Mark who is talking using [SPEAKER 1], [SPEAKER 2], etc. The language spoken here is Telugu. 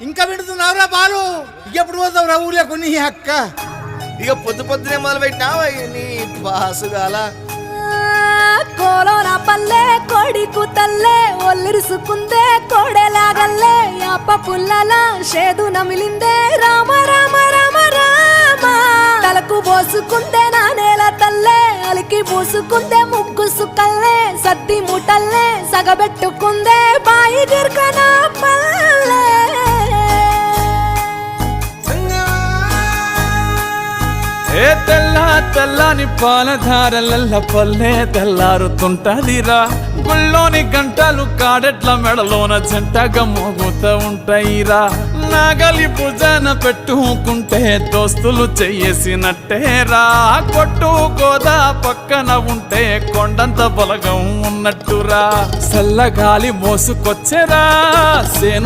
[SPEAKER 1] ఇంకా వింటున్నావురా బాలు? ఎప్పుడు పోతావురా ఊర్లో కొన్ని అక్క?
[SPEAKER 2] ఇక పొద్దునే మొదలు పెట్టినావా నీ బాసుగాల?
[SPEAKER 3] కోలోన పల్లె కోడి కూతల్లే ఒల్లిరుసుకుందే కోడెలాగల్లే అప్ప పుల్లల షేదు నమిలిందే రామ రామ రామ రామ తలకు పోసుకుందే నా నేల తల్లే అలికి పూసుకుందే ముగ్గు సుక్కల్లే సత్తి ముటల్లే సగబెట్టుకుందే బాయి గిర్కన పల్లె
[SPEAKER 4] ఏ తెల్ల తెల్లని పాలధారలల్ల పల్లె తెల్లారుతుంటదిరా గుళ్ళోని గంటలు కాడెట్ల మెడలోన జంటగా మోగుతూ ఉంటాయిరా నాగలి భుజాన పెట్టుకుంటే దోస్తులు చెయ్యేసినట్టేరా కొట్టు గోదా పక్కన ఉంటే కొండంత బలగం ఉన్నట్టురా చల్లగాలి మోసుకొచ్చెరా సేను